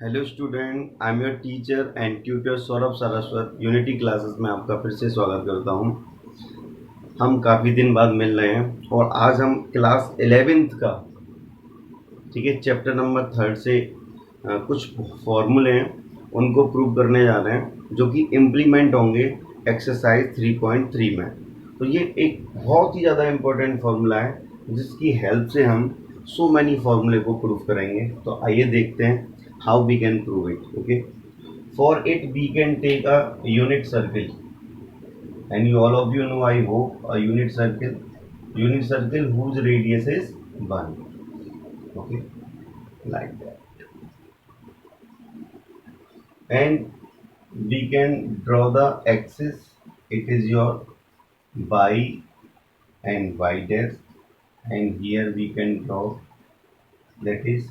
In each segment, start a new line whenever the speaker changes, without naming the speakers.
Hello student, I am your teacher and tutor Saurabh Saraswat. Unity classes में आपका फिर से स्वागत करता हूं। हम काफ़ी दिन बाद मिल रहे हैं और आज हम क्लास 11th का ठीक है चैप्टर नंबर 3 से कुछ फॉर्मूले हैं उनको प्रूव करने जा रहे हैं जो कि इम्प्लीमेंट होंगे एक्सरसाइज 3.3 में। तो ये एक बहुत ही ज़्यादा इम्पोर्टेंट फार्मूला है जिसकी हेल्प से हम सो मैनी फार्मूले को प्रूव करेंगे। तो आइए देखते हैं how we can prove it. Okay, for it we can take a unit circle and you all of you know, I hope, a unit circle whose radius is 1. Okay, like that. And we can draw the axis. It is your y and y dash, and here we can draw that is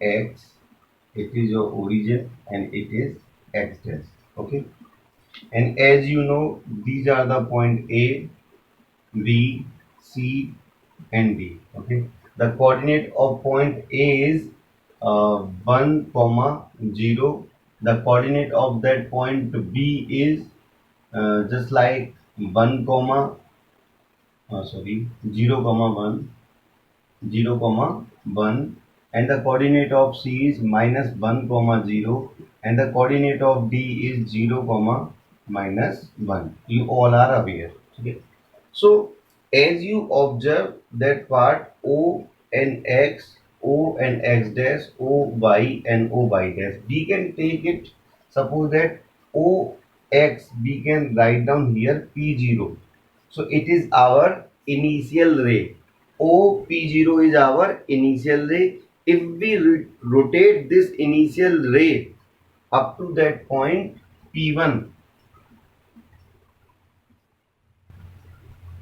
x. It is your origin and it is x dash. Okay, and as you know, these are the point A, B, C, and D. Okay, the coordinate of point A is 1 comma 0. The coordinate of that point B is just like 1 comma 0 comma 1, 0 comma 1, and the coordinate of C is minus 1 comma 0, and the coordinate of D is 0 comma minus 1. You all are aware. Okay, so as you observe that part O and X, O and X dash, O Y and O Y dash, we can take it. Suppose that O X we can write down here P0. So it is our initial ray. OP0 is our initial ray. If we rotate this initial ray up to that point P1,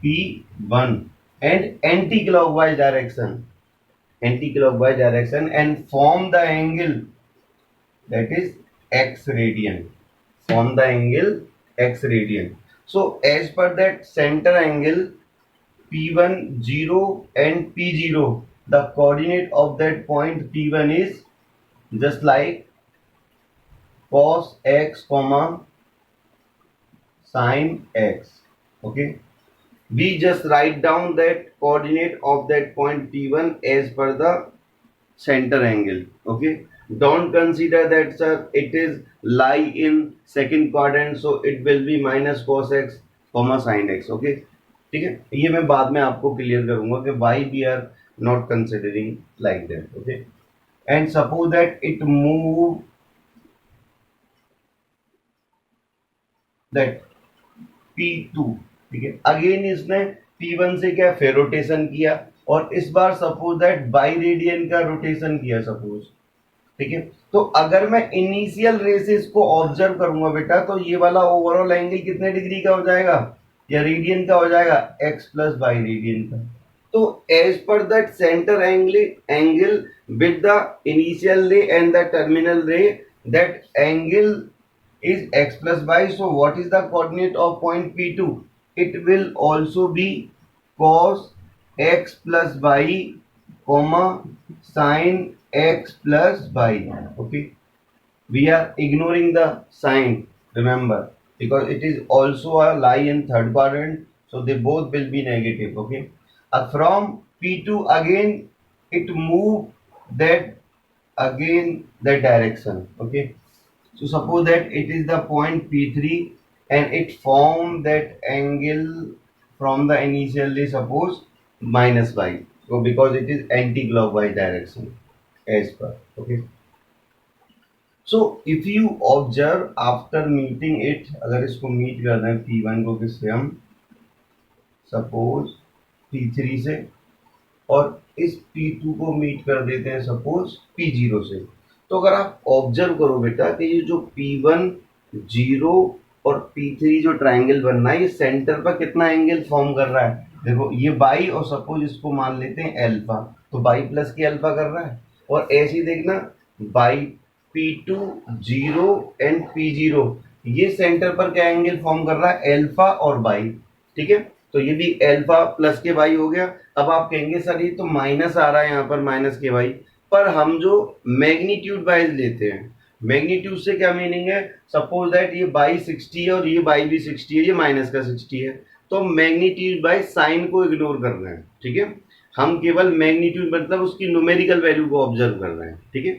P1 and anti-clockwise direction and form the angle that is x radian. Form the angle x radian. So as per that center angle P1 0 and P0, the coordinate of that point P1 is just like cos x comma sin x. Okay, we just write down that coordinate of that point P1 as per the center angle. Okay, don't consider that sir it is lie in second quadrant, so it will be minus cos x comma sin x. Okay, ठीक है, ये मैं बाद में आपको clear करूंगा कि why we are not considering like that. Okay, and suppose that it move that P2, ठीक है, अगेन इसने P1 से क्या फिर रोटेशन किया और इस बार सपोज दैट बाई रेडियन का रोटेशन किया सपोज। ठीक है, तो अगर मैं इनिशियल रेसेस को ऑब्जर्व करूंगा बेटा तो ये वाला ओवरऑल एंगल कितने डिग्री का हो जाएगा या रेडियन का हो जाएगा x प्लस बाई रेडियन का। तो as per that centre angle with the initial ray and the terminal ray that angle is x plus y. So what is the coordinate of point P2? It will also be cos x plus y comma sin x plus y. Okay, we are ignoring the sign, remember, because it is also a lie in third quadrant, so they both will be negative. Okay, from P2 again it move that again the direction. Okay, so suppose that it is the point P3 and it form that angle from the initially suppose minus y. So because it is anti-clockwise direction as per. Okay, so if you observe after meeting it, अगर इसको meet कर रहे हैं P1 को किससे हम suppose P3 से और इस P2 को मीट कर देते हैं सपोज P0 से। तो अगर आप ऑब्जर्व करो बेटा कि ये जो P1 0 और P3 जो ट्राइंगल बन रहा है ये सेंटर पर कितना एंगल फॉर्म कर रहा है। देखो ये बाई और सपोज इसको मान लेते हैं अल्फा, तो बाई प्लस के अल्फा कर रहा है और ऐसे ही देखना बाई P2 0 एंड P0 ये सेंटर पर क्या एंगल फॉर्म कर रहा है अल्फा और बाई। ठीक है, तो ये भी अल्फा प्लस के वाई हो गया। अब आप कहेंगे सर ये तो माइनस आ रहा है यहाँ पर माइनस के वाई, पर हम जो मैग्नीट्यूड वाइज लेते हैं, मैग्नीट्यूड से क्या मीनिंग है, सपोज दैट ये बाई 60 है और ये बाई भी 60 है, ये माइनस का 60 है, तो मैग्नीट्यूड बाई साइन को इग्नोर कर रहे हैं, ठीक है। हम केवल मैग्नीट्यूड मतलब उसकी न्यूमेरिकल वैल्यू को ऑब्जर्व कर रहे हैं, ठीक है।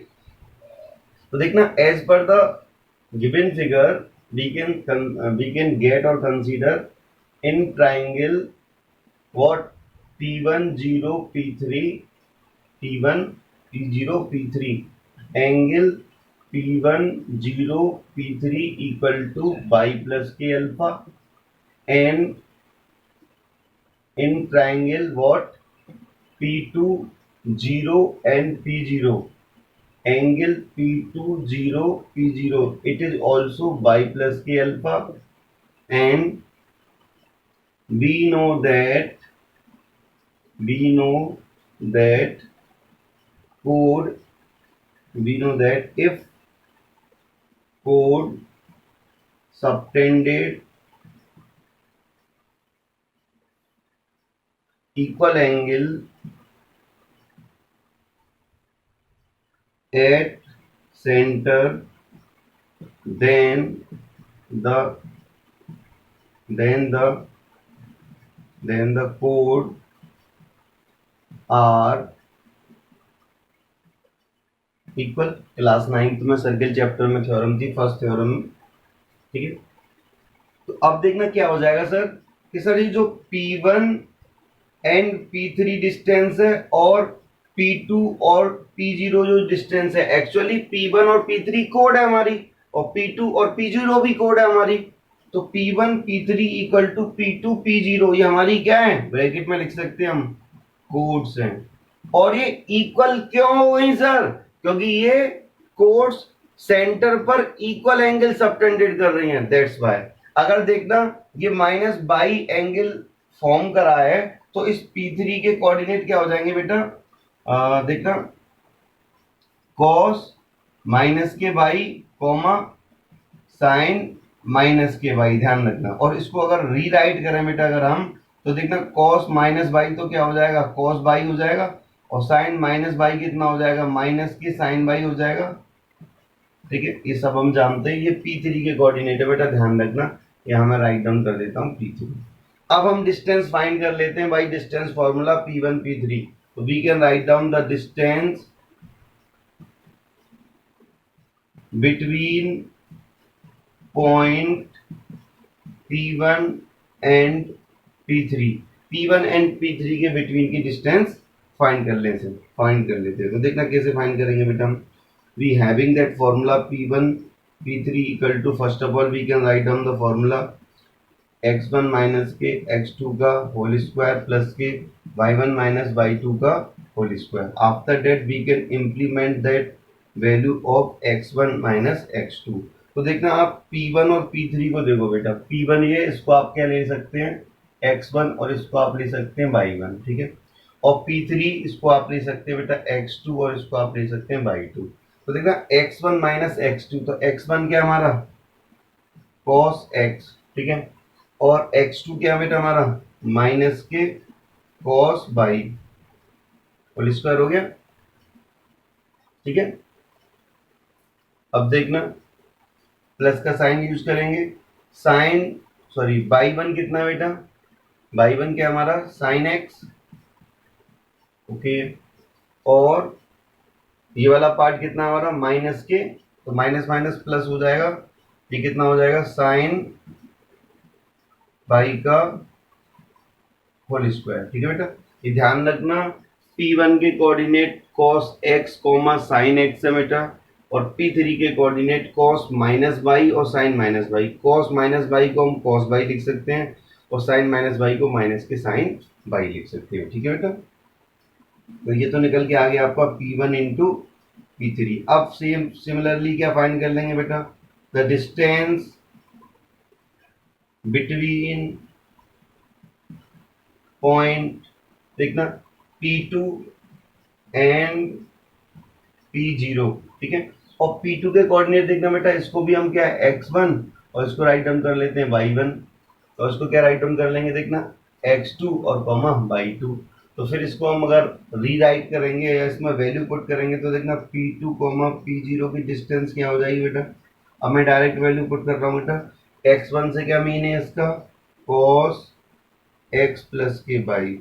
तो देखना, as per the given figure we can get or consider in triangle what P1 0 P3 P1 P0 P3 angle P1 0 P3 equal to y plus k alpha, and in triangle what P2 0 and P0 angle P2 0 P0 it is also y plus k alpha, and we know that chord we know that if chord subtended equal angle at center, then the chord are equal. Class 9th में circle chapter में theorem थी, first theorem, ठीक है। तो अब देखना क्या हो जाएगा सर, कि सर ये जो P1 एंड P3 डिस्टेंस है और P2 और P0 जो डिस्टेंस है, एक्चुअली P1 और P3 कोड है हमारी, और P2 और P0 भी कोड है हमारी। तो P1 P3 equal to P2 P0 ये हमारी क्या है, ब्रैकेट में लिख सकते हैं हम, कोड्स हैं। और ये इक्वल क्यों हो गई सर, क्योंकि ये कोड्स सेंटर पर इक्वल एंगल सबटेंडेड कर रही हैं, दैट्स व्हाई। अगर देखना ये माइनस बाई एंगल फॉर्म करा है, तो इस P3 के कोऑर्डिनेट क्या हो जाएंगे बेटा, देखना cos माइनस के बाई कॉमा साइन माइनस के बाई, ध्यान रखना। और इसको अगर रीराइट करें बेटा अगर हम, तो देखना cos माइनस बाई तो क्या हो जाएगा, cos बाई हो जाएगा, और साइन माइनस बाई कितना हो जाएगा, माइनस के साइन बाई हो जाएगा, ठीक है। ये सब हम जानते हैं, ये P3 के कोऑर्डिनेट है बेटा, ध्यान रखना। यहाँ मैं राइट डाउन कर देता हूँ P3। अब हम डिस्टेंस फाइंड कर लेते हैं by distance formula P1 P3। तो we can write down the distance between point P1 and P3, P1 and P3 के बिटवीन की डिस्टेंस फाइंड कर लेते हैं। तो देखना कैसे फाइंड करेंगे बेटा हम, we having that formula P1 P3 equal to, first of all we can write down the formula x1 minus k x2 का whole square plus k y1 minus y2 का whole square। After that we can implement that value of x1 minus x2। तो देखना आप P1 और P3 को देखो बेटा, P1 ये, इसको आप क्या ले सकते हैं x1, और इसको आप ले सकते हैं y1, ठीक है। और P3 इसको आप ले सकते हैं बेटा x2, और इसको आप ले सकते हैं y2। तो देखना x1 माइनस x2, तो x1 क्या हमारा cos x, ठीक है, और x2 क्या बेटा हमारा माइनस के cos y, होल स्क्वायर हो गया, ठीक है। अब देखना प्लस का साइन यूज करेंगे, y1 कितना बेटा, y1 क्या हमारा sin x, ओके। और ये वाला पार्ट कितना हमारा माइनस के, तो माइनस माइनस प्लस हो जाएगा, ये कितना हो जाएगा साइन बाई का होल स्क्वायर, ठीक है बेटा। ये ध्यान रखना, P1 के coordinate cos x comma sine x है बेटा, और P3 के कोऑर्डिनेट cos माइनस बाई और sine minus y. cos minus y को हम cos बाई लिख सकते हैं, और साइन माइनस बाई को माइनस के साइन बाई लिख सकते हैं, ठीक है बेटा। तो ये तो निकल के आ गया आपका P1 इंटू P3। अब सेम सिमिलरली क्या फाइंड कर लेंगे बेटा, द डिस्टेंस बिटवीन पॉइंट, देखना P2 एंड P0, ठीक है। और P2 के कोऑर्डिनेट देखना बेटा, इसको भी हम क्या x1, और इसको राइट डाउन कर लेते हैं y1, और इसको क्या राइट डाउन कर लेंगे देखना x2 और कॉमा y2। तो फिर इसको हम अगर रीराइट करेंगे या इसमें वैल्यू पुट करेंगे तो देखना P2 P0 की डिस्टेंस क्या हो जाएगी बेटा। अब मैं डायरेक्ट वैल्यू पुट कर रहा हूँ बेटा। x1 से क्या मीन है इसका, cos x प्लस के बाई,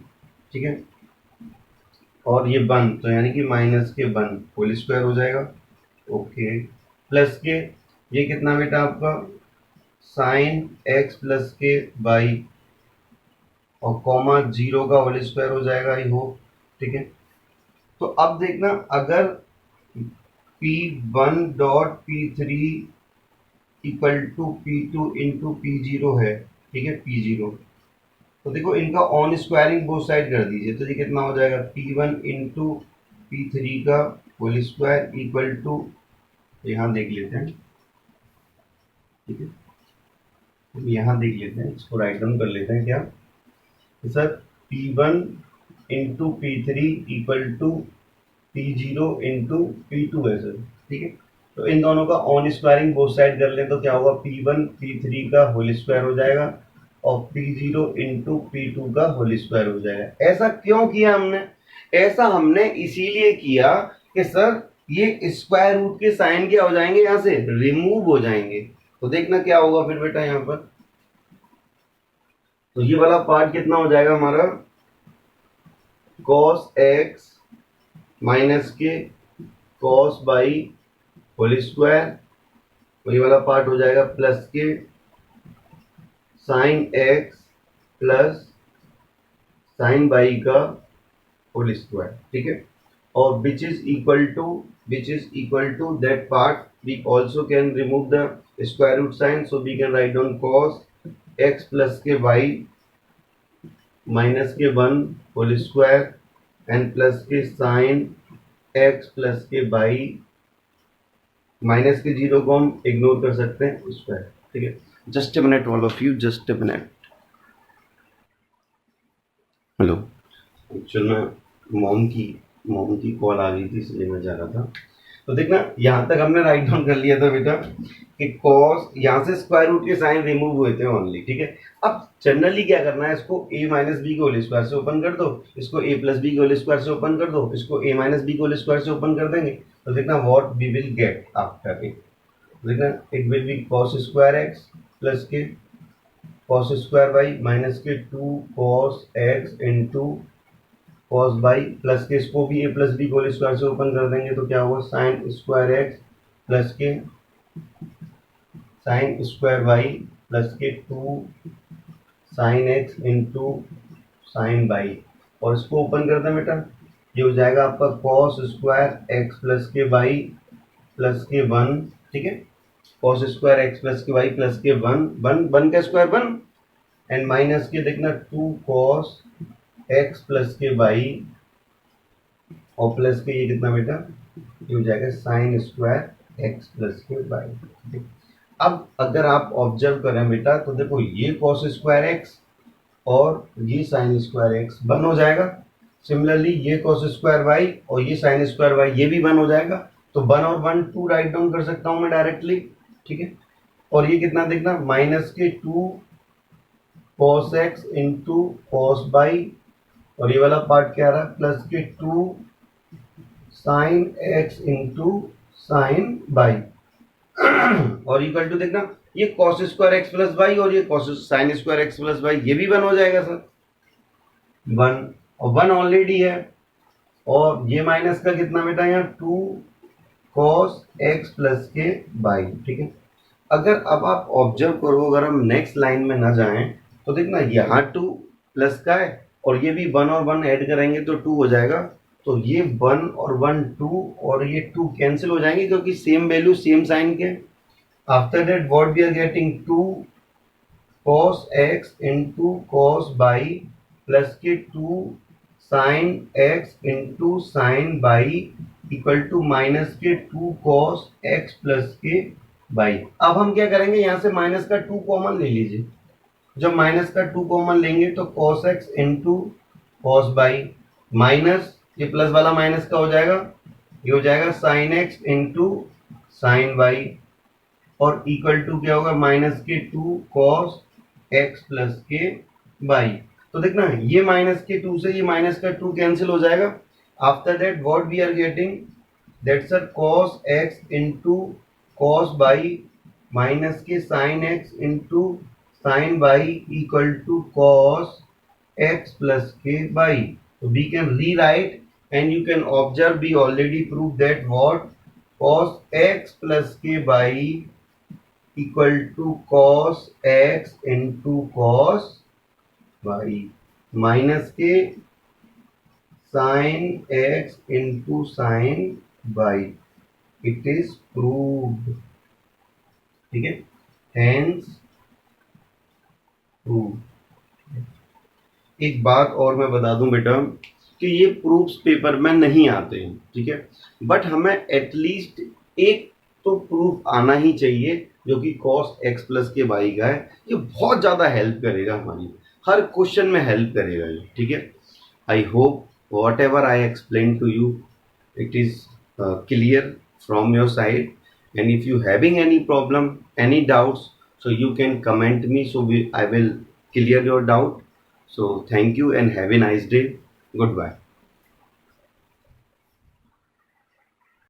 ठीक है, और ये वन तो यानी कि माइनस के वन होल स्क्वायर हो जाएगा, ओके, प्लस के ये कितना बेटा आपका साइन x प्लस के बाई और कॉमा 0 का होल स्क्वायर हो जाएगा, आई होप, ठीक है। तो अब देखना अगर P1 dot P3 equal to P2 into P0 है, ठीक है, P0, तो देखो इनका ऑन स्क्वायरिंग बोथ साइड कर दीजिए, तो ये कितना हो जाएगा P1 इंटू P3 का होल स्क्वायर इक्वल टू, यहाँ देख लेते हैं, ठीक है, यहाँ देख लेते हैं, इसको राइट डाउन कर लेते हैं क्या, तो sir P1 into P3 equal to P0 into P2 है सर, ठीक है। तो इन दोनों का ऑन स्क्वायरिंग बोथ साइड कर लें तो क्या होगा, P1 P3 का होल स्क्वायर हो जाएगा और P0 इंटू P2 का होल स्क्वायर हो जाएगा। ऐसा क्यों किया हमने, ऐसा हमने इसीलिए किया कि सर ये स्क्वायर रूट के साइन क्या हो जाएंगे, यहाँ से रिमूव हो जाएंगे। तो देखना क्या होगा फिर बेटा यहाँ पर, तो ये वाला पार्ट कितना हो जाएगा हमारा cos x माइनस के cos बाई होल स्क्वायर, वही वाला पार्ट हो जाएगा प्लस के sine x plus sine y का होल स्क्वायर, ठीक है, और which is equal to that part we also can remove the square root sign, so we can write down cos x plus के y minus के 1 whole square and plus के sine x plus के y, minus के 0 को हम ignore कर सकते हैं स्क्वायर, ठीक है। Just a minute all of you, just a minute. Hello, actual में मॉम की कॉल आ गई थी इसलिए मैं जा रहा था। तो देखना यहाँ तक हमने राइट डाउन कर लिया था बेटा कि कॉस, यहाँ से स्क्वायर रूट के साइन रिमूव हुए थे ओनली, ठीक है। अब जनरली क्या करना है, इसको a माइनस बी के होल स्क्वायर से ओपन कर दो, इसको a प्लस बी के होल स्क्वायर से ओपन कर दो, इसको a माइनस बी के होल स्क्वायर से ओपन कर देंगे, तो देखना what we will get after it, देखना it will be cos square x plus के cos स्क्वायर y माइनस के 2 cos x into cos y plus के इसको भी a plus B whole square से ओपन कर देंगे तो क्या होगा साइन स्क्वायर x प्लस के साइन स्क्वायर y प्लस के 2 sine x into sine y, और इसको ओपन कर दें बेटा, ये हो जाएगा आपका cos स्क्वायर x प्लस के y प्लस के 1, ठीक है, cos स्क्वायर x प्लस के y प्लस के 1 का स्क्वायर 1 एंड माइनस के देखना 2 cos x प्लस के y और प्लस के ये कितना बेटा, ये हो जाएगा साइन स्क्वायर x प्लस के y। अब अगर आप ऑब्जर्व करें बेटा तो देखो ये cos स्क्वायर x और ये साइन स्क्वायर x वन हो जाएगा, सिमिलरली ये cos स्क्वायर y और ये साइन स्क्वायर y ये भी वन हो जाएगा, तो 1 और 1 2 राइट डाउन कर सकता हूं मैं डायरेक्टली, ठीक है। और ये कितना देखना माइनस के 2 cos x into cos y, और ये वाला पार्ट क्या रहा प्लस के 2 sine x into sine y और इक्वल टू देखना ये cos square x plus y और ये cos sine square x plus y ये भी 1 हो जाएगा सर, 1 और 1 ऑलरेडी है, और ये माइनस का कितना बेटा यहाँ 2 cos x प्लस के बाई, ठीक है। अगर अब आप ऑब्जर्व करो, अगर हम नेक्स्ट लाइन में ना जाएं तो देखना यहाँ 2 प्लस का है और ये भी 1 और 1 ऐड करेंगे तो 2 हो जाएगा, तो ये 1 और 1 2 और ये 2 कैंसिल हो जाएंगे क्योंकि सेम वैल्यू सेम साइन के। After that what we are getting 2 cos x into cos y plus के 2 sine x into sine y equal to minus के 2 cos x प्लस के बाई। अब हम क्या करेंगे, यहाँ से माइनस का 2 कॉमन ले लीजिए, जब माइनस का 2 कॉमन लेंगे तो cos x into cos y minus ये प्लस वाला माइनस का हो जाएगा, ये हो जाएगा sine x into sine y और इक्वल टू क्या होगा माइनस के 2 cos x प्लस के बाई। तो देखना ये माइनस के 2 से ये माइनस का 2 कैंसिल हो जाएगा. After that what we are getting, that's a cos x into cos y minus के sin x इंटू sin बाई equal to cos x plus k y. So we can rewrite and you can observe we already proved that what cos x plus k by equal to cos x into cos y minus k sin x into sin y. It is proved. ठीक है, hence proved. एक बात और मैं बता दूं बेटा कि ये प्रूफ्स पेपर में नहीं आते हैं, ठीक है, बट हमें एटलीस्ट एक तो प्रूफ आना ही चाहिए जो कि cos x प्लस के वाई का है. ये बहुत ज़्यादा हेल्प करेगा, हमारी हर क्वेश्चन में हेल्प करेगा ये. ठीक है, I hope whatever I explain to you it is clear from your side, and if you having any problem any doubts so you can comment me, so I will clear your doubt. So thank you and have a nice day. Goodbye.